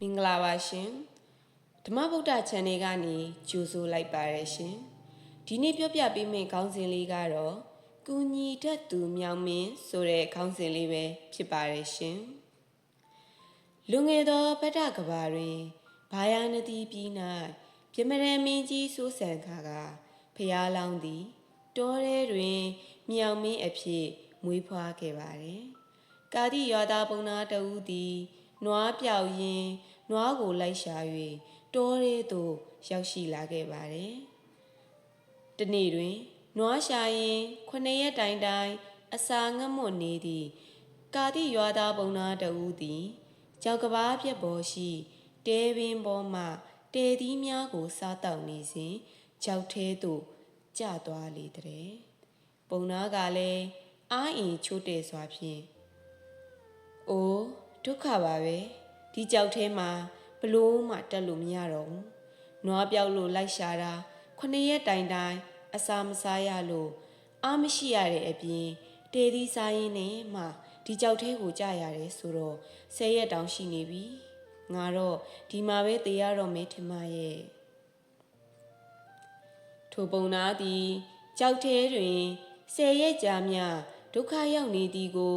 မင်္ဂလာပါရှင်ဓမ္မဗုဒ္ဓ channel ကနေကြိုဆိုလိုက်ပါရရှင်ဒီနေ့ပြောပြပေးမယ့်ခေါင်းစဉ်လေးကတော့ကုညီတတ်သူမြောင်မင်းဆိုတဲ့ခေါင်းစဉ်လေးပဲဖြစ်ပါရရှင်လူငယ်သောဗဒ္ဒကဘာတွင်ဘာယာနတိပြည်၌ပြမရန်မင်းကြီးစိုးစံခါကဖျားလောင်းသည်တောထဲတွင်မြောင်မင်းအဖြစ်မွေးဖွားခဲ့ပါတယ်ကာတိရွာသားပုံနာတဦးသည်နွားပြောက်ရင်းနွားကိုလိုက်ရှာ၍တောထဲသို့ရောက်ရှိလာခဲ့ပါတယ်။တနေ့တွင်နွားရှာရင်9 ရက်တိုင်အစာငတ်မွတ်နေသည့်ကာတိရွာသားပုံနာတဦးသည်ကြောက်ကဘာပြက်ပေါ်ရှိတဲပင်ပေါ်မှတဲသီးများကိုစားတောက်နေစဉ်ကြောက်ထဲသို့ကျသွားလေတဲ့။ပုံနာကလည်းအာအင်ချိုးတဲ့စွာဖြင့်အိုးဒုက္ခပါပဲဒီကြောက်ထဲမှာဘလို့မှတက်လို့မရတော့ဘူးနွားပြောက်လို့လိုက်ရှာတာ9 ရက်တိုင်အစာမစားရလို့အားမရှိရတဲ့အပြင်တေသီးစားရင်းနဲ့မှဒီကြောက်ထဲကိုကြာရတယ်ဆိုတော့10 ရက်တောင်ရှိနေပြီငါတော့ဒီမှာပဲတေးရတော့မယ်ထင်မရဲ့ထိုပုံနာသည်ကြောက်ထဲတွင်10 ရက်ကြာမြဒုက္ခရောက်နေသည်ကို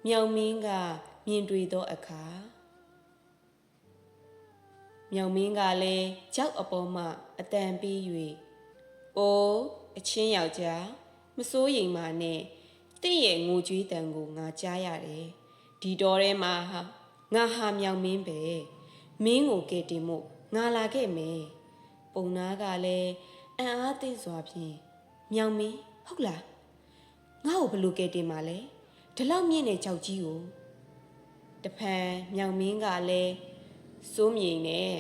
မြောင်မင်းကမြင်တွေ့သောအခါမြောင်မင်းကလည်းကြောက်အပေါ်မှအတန်ပေး၍အိုးအချင်းယောက်ျားမစိုးရိမ်ပါနဲ့တင့်ရဲ့ငိုကြွေးတန်ကိုငါကြားရတယ်ဒီတော်ထဲမှာငါဟာမြောင်မင်းပဲမင်းကိုကဲတင်မို့ငါလာခဲ့မယ်ပုံနာကလည်းအံ့အားသင့်စွာဖြင့်မြောင်မင်းဟုတ်လားငါ့ကိုဘလို့ကဲတင်ပါလဲဒီလောက်မြင့်တဲ့ကြောက်ကြီးကိုတဖန်မြောင်မင်းကလည်းစိုးမြိန်နဲ့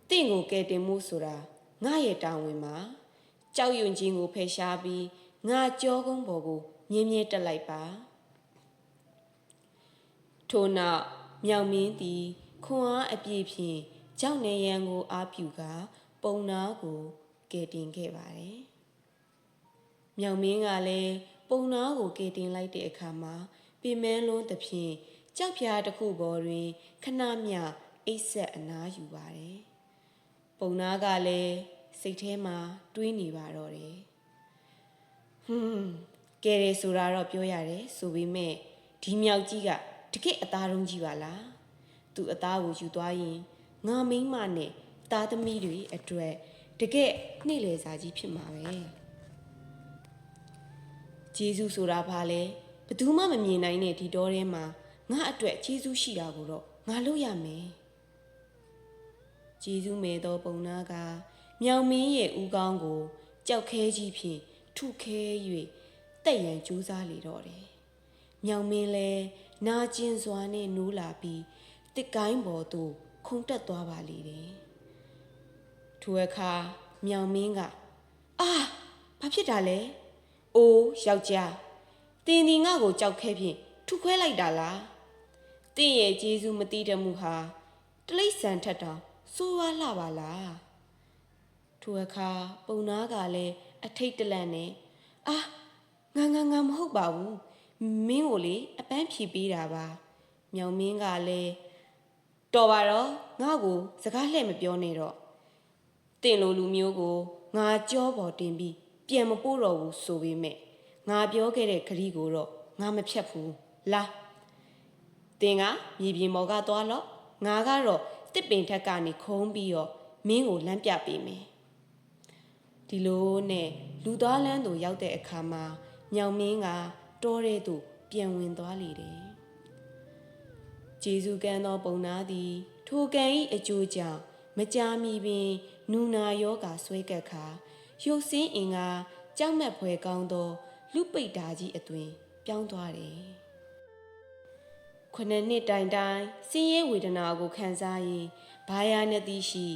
တင့်ကိုကဲတင်မှုဆိုတာငါရဲ့တာဝန်မှာကြောက်ရွံ့ခြင်းကိုဖယ်ရှားပြီးငါကြောကုန်းပေါ်ကိုမြင်းမြဲတက်လိုက်ပါထို့နောက်မြောင်မင်းသည်ခွန်အားအပြည့်ဖြင့်ကြောက်နေရန်ကိုအားပြုကာပုံနာကိုကဲတင်ခဲ့ပါတယ်မြောင်မင်းကလည်းပုံနာကိုကဲတင်လိုက်တဲ့အခါမှာပင်မန်းလွန်းသဖြင့်ကြောက်ဖြာတစ်ခုပေါ်တွင်ခဏမျှအိပ်ဆက်အနားယူပါတယ်။ပုံနာကလည်းစိတ်ထဲမှာတွေးနေပါတော့တယ်။ကဲတယ်ဆိုတာတော့ပြောရတယ်ဆိုပေမဲ့ဒီမြောက်ကြီးကတကယ့်အသားတုံးကြီးပါလား။သူအသားကိုယူသွားရင်ငါမိန်းမနဲ့သားသမီးတွေအတွက်တကယ့်နှိမ့်လေစာကြီးဖြစ်မှာပဲ။ဂျေဇုဆိုတာဘာလဲဘယ်သူမှမမြင်နိုင်တဲ့ဒီတောထဲမှာငါအတွက်ဂျေဇုရှိတာကိုတော့ငါလုပ်ရမယ်ဂျေဇုမဲသောပုံနာကမြောင်မင်းရဲ့ဦးခေါင်းကိုကြောက်ခဲကြီးဖြင့်ထုခဲ၍တက်ရန်ကြိုးစားလေတော့တယ်မြောင်မင်းလည်းနာကျင်စွာနဲ့နိုးလာပြီးတစ်ကိုင်းပေါ်သို့ခုန်တက်သွားပါလေတယ်ထိုအခါမြောင်မင်းကဘာဖြစ်တာလဲအိုးယောက်ျားတင်ဒီငါ့ကိုကြောက်ခဲဖြင့်ထုခွဲလိုက်တာလားတင့်ရဲ့ဂျေဇုမသိတမှုဟာတလိษံထက်တောင်စိုးဝါလှပါလားထိုအခါပုံနာကလည်းအထိတ်တလန့်နဲ့ငါမဟုတ်ပါဘူးမင်းကိုလေအပန်းဖြေပေးတာပါမြောင်မင်းကလည်းတော်ပါတော့ငါ့ကိုစကားလှည့်မပြောနဲ့တော့တင့်လိုလူမျိုးကိုငါကြောပေါ်တင်ပြီးပြန်မပို့တော့ဘူးဆိုပေမဲ့ငါပြောခဲ့တဲ့ခရီးကိုတော့ငါမဖြတ်ဘူးလားတင်ကမြေပြင်ပေါ်ကသွားတော့ငါကတော့တစ်ပင်ထက်ကနေခုံးပြီးတော့မင်းကိုလမ်းပြပေးမယ်ဒီလိုနဲ့လူသားလမ်းသို့ရောက်တဲ့အခါမှာမြောင်မင်းကတောထဲသို့ပြန်ဝင်သွားလေတယ်ဂျေဇုကံသောပုံနာသည်ထိုကံ၏အကျိုးကြောင့်မကြာမီပင်နူနာယောဂါဆွဲကပ်ခါရုပ်ဆင်းအင်ကကြောက်မက်ဖွယ်ကောင်းသောလူပိတ်ဓာကြီးအသွင်ပြောင်းသွားတယ်9 နှစ်တိုင်ဆင်းရဲဝေဒနာကိုခံစားရင်ဘာယာနတိရှိ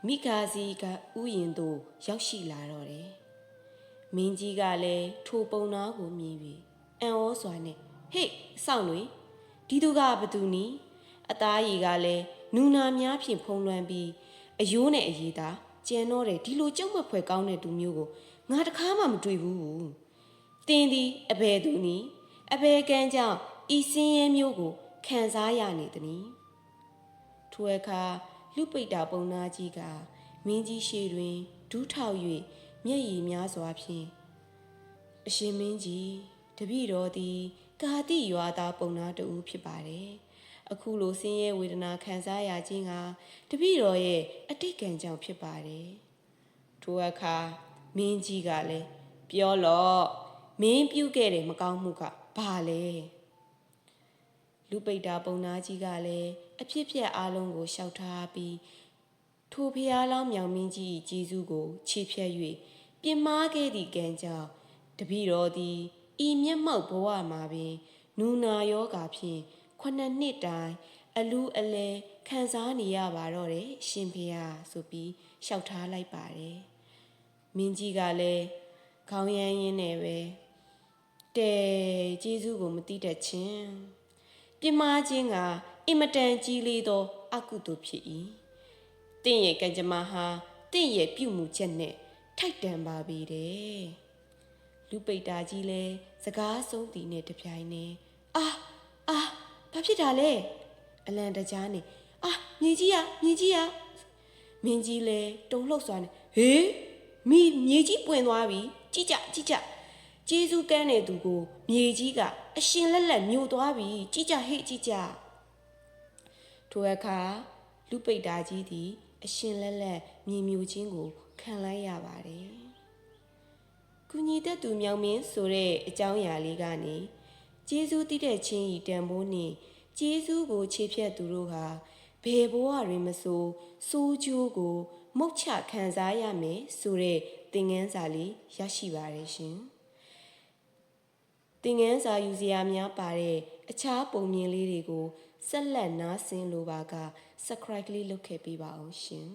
မိခါစီကဥယျင်သို့ရောက်ရှိလာတော့တယ်။မင်းကြီးကလည်းထိုပုံနာကိုမြင်ပြီးအံ့ဩစွာနဲ့ဟေ့အဆောင်တွေဒီသူကဘသူနီအသားရည်ကလည်းနူနာများဖြင့်ဖုံးလွှမ်းပြီးအယိုးနဲ့အရည်သာကျန်တော့တယ်ဒီလိုကြောက်မက်ဖွယ်ကောင်းတဲ့သူမျိုးကိုငါတခါမှမတွေ့ဘူး။တင်းသည်အဘယ်သူနီအဘယ်ကံကြောင့်ဤစင်းရဲမျိုးကိုခံစားရနေသည် ထိုအခါလူပိတ်တာပုံနာကြီးကမင်းကြီးရှေ့တွင်ဒူးထောက်၍မျက်ရည်များစွာဖြင့်အရှင်မင်းကြီးတပည့်တော်သည်ကာတိရွာသားပုံနာတူဖြစ်ပါတယ်အခုလိုဆင်းရဲဝေဒနာခံစားရခြင်းကတပည့်တော်ရဲ့အတိတ်ကံကြောင့်ဖြစ်ပါတယ်ထိုအခါမင်းကြီးကလည်းပြောလော့မင်းပြုခဲ့တဲ့မကောင်းမှုကဘာလဲလူပိတ်တာပုံနာကြီးကလည်းအဖြစ်ပြက်အားလုံးကိုရှောက်ထားပြီးထိုဖျားလောင်းမြောင်မင်းကြီးကျေးဇူးကိုချေဖျက်၍ပြင်မာခဲ့သည့်ကံကြောင့်တပည့်တော်သည်ဤမျက်မှောက်ဘဝမှာပင်နူနာယောဂါဖြင့်9နှစ်တိုင်အလူအလဲခံစားနေရပါတော့တယ်ရှင်ဖေဟာဆိုပြီးရှောက်ထားလိုက်ပါတယ်မင်းကြီးကလည်းခေါင်းရမ်းရင်းနဲ့ပဲတဲကျေးဇူးကိုမသိတတ်ခြင်းပြမခြင်းကအင်မတန်ကြီးလေးသောအကုသိုလ်ဖြစ်၏တင့်ရဲ့ကံကြမ္မာဟာတင့်ရဲ့ပြုမှုချက်နဲ့ထိုက်တန်ပါပေတယ်လူပိတ်တာကြီးလဲစကားဆုံးသည်နဲ့တပြိုင်နက်ဘာဖြစ်တာလဲအလံတကြားနဲ့မြည်ကြီးရမင်းကြီးလဲတုံလှုပ်စွာနဲ့ဟေးမြေကြီးပွင့်သွားပြီကြည့်ကြကျေးဇူးကမ်းတဲ့သူကိုမြေကြီးကအရှင်လက်လက်မြို့သွားပြီကြည့်ကြထိုအခါလူပိတ်တာကြီးသည်အရှင်လက်လက်မြေမြို့ချင်းကိုခံလိုက်ရပါတယ်ကုညီတတ်သူမြောင်မင်းဆိုတဲ့အကြောင်းအရာလေးကနေကျေးဇူးတည်တဲ့ချင်းဤတန်ဖိုးနှင့်ကျေးဇူးကိုခြေဖြတ်သူတို့ဟာဘယ်ဘဝတွင်မဆိုစိုးကျိုးကိုမုတ်ချခံစားရမယ်ဆိုတဲ့သင်ခန်းစာလေးရရှိပါတယ်ရှင်သင်ခန်းစာယူစရာများပါတဲ့အခြားပုံမြင်လေးတွေကိုဆက်လက်နားဆင်လိုပါက subscribe လေးလုပ်ခဲ့ပေးပါအောင်ရှင်